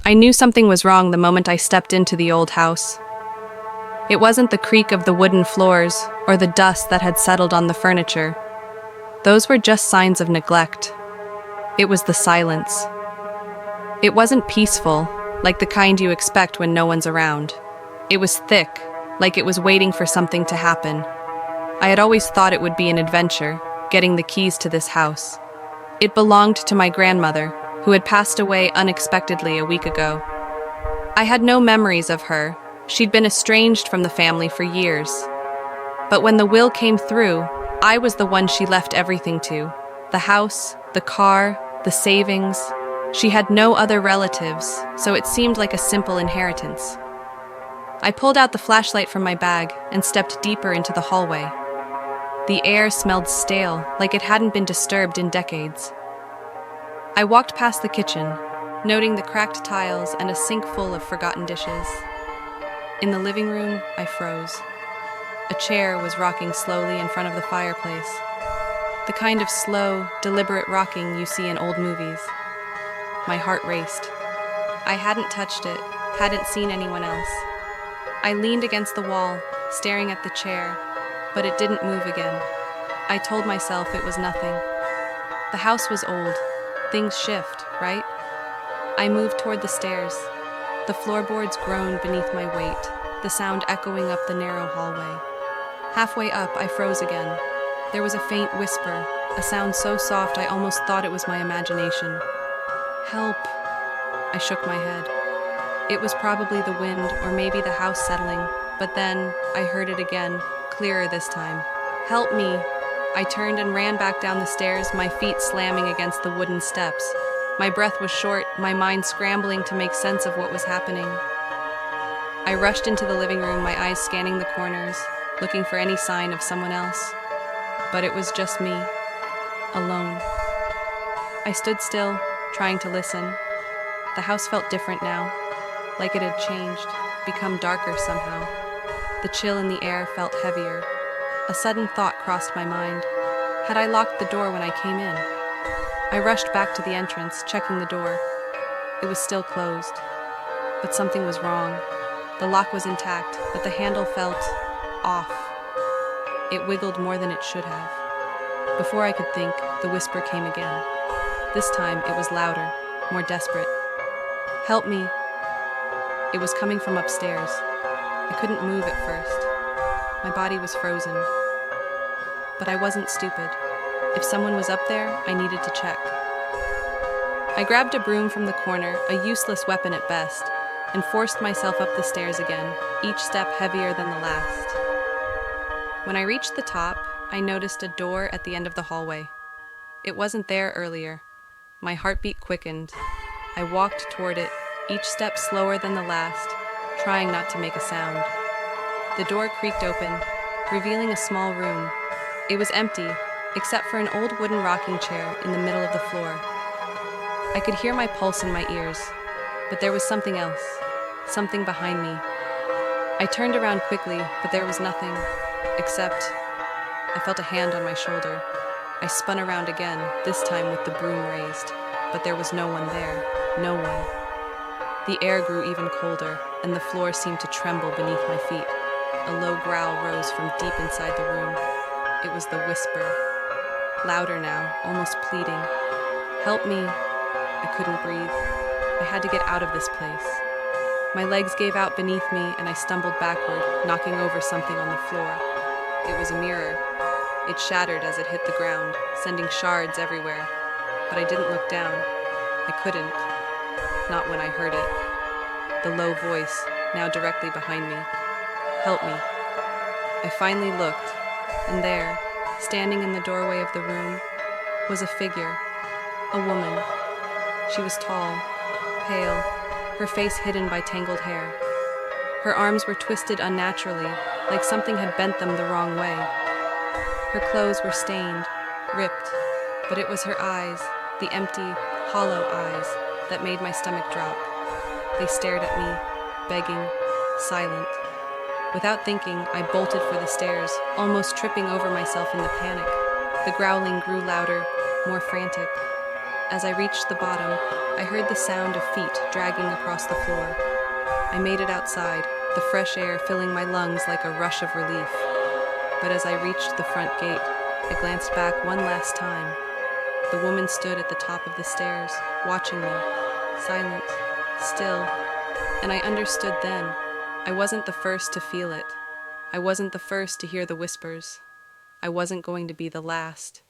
I knew something was wrong the moment I stepped into the old house. It wasn't the creak of the wooden floors or the dust that had settled on the furniture. Those were just signs of neglect. It was the silence. It wasn't peaceful, like the kind you expect when no one's around. It was thick, like it was waiting for something to happen. I had always thought it would be an adventure, getting the keys to this house. It belonged to my grandmother, who had passed away unexpectedly a week ago. I had no memories of her. She'd been estranged from the family for years. But when the will came through, I was the one she left everything to. The house, the car, the savings. She had no other relatives, so it seemed like a simple inheritance. I pulled out the flashlight from my bag and stepped deeper into the hallway. The air smelled stale, like it hadn't been disturbed in decades. I walked past the kitchen, noting the cracked tiles and a sink full of forgotten dishes. In the living room, I froze. A chair was rocking slowly in front of the fireplace. The kind of slow, deliberate rocking you see in old movies. My heart raced. I hadn't touched it, hadn't seen anyone else. I leaned against the wall, staring at the chair, but it didn't move again. I told myself it was nothing. The house was old. Things shift, right? I moved toward the stairs. The floorboards groaned beneath my weight, the sound echoing up the narrow hallway. Halfway up, I froze again. There was a faint whisper, a sound so soft I almost thought it was my imagination. Help! I shook my head. It was probably the wind or maybe the house settling, but then I heard it again, clearer this time. Help me! I turned and ran back down the stairs, my feet slamming against the wooden steps. My breath was short, my mind scrambling to make sense of what was happening. I rushed into the living room, my eyes scanning the corners, looking for any sign of someone else. But it was just me, alone. I stood still, trying to listen. The house felt different now, like it had changed, become darker somehow. The chill in the air felt heavier. A sudden thought crossed my mind. Had I locked the door when I came in? I rushed back to the entrance, checking the door. It was still closed. But something was wrong. The lock was intact, but the handle felt off. It wiggled more than it should have. Before I could think, the whisper came again. This time it was louder, more desperate. Help me. It was coming from upstairs. I couldn't move at first. My body was frozen. But I wasn't stupid. If someone was up there, I needed to check. I grabbed a broom from the corner, a useless weapon at best, and forced myself up the stairs again, each step heavier than the last. When I reached the top, I noticed a door at the end of the hallway. It wasn't there earlier. My heartbeat quickened. I walked toward it, each step slower than the last, trying not to make a sound. The door creaked open, revealing a small room. It was empty, except for an old wooden rocking chair in the middle of the floor. I could hear my pulse in my ears, but there was something else, something behind me. I turned around quickly, but there was nothing, except I felt a hand on my shoulder. I spun around again, this time with the broom raised, but there was no one there, no one. The air grew even colder, and the floor seemed to tremble beneath my feet. A low growl rose from deep inside the room. It was the whisper. Louder now, almost pleading. Help me. I couldn't breathe. I had to get out of this place. My legs gave out beneath me, and I stumbled backward, knocking over something on the floor. It was a mirror. It shattered as it hit the ground, sending shards everywhere. But I didn't look down. I couldn't. Not when I heard it. The low voice, now directly behind me. Help me. I finally looked, and there, standing in the doorway of the room, was a figure, a woman. She was tall, pale, her face hidden by tangled hair. Her arms were twisted unnaturally, like something had bent them the wrong way. Her clothes were stained, ripped, but it was her eyes, the empty, hollow eyes, that made my stomach drop. They stared at me, begging, silent. Without thinking, I bolted for the stairs, almost tripping over myself in the panic. The growling grew louder, more frantic. As I reached the bottom, I heard the sound of feet dragging across the floor. I made it outside, the fresh air filling my lungs like a rush of relief. But as I reached the front gate, I glanced back one last time. The woman stood at the top of the stairs, watching me, silent, still, and I understood then. I wasn't the first to feel it. I wasn't the first to hear the whispers. I wasn't going to be the last.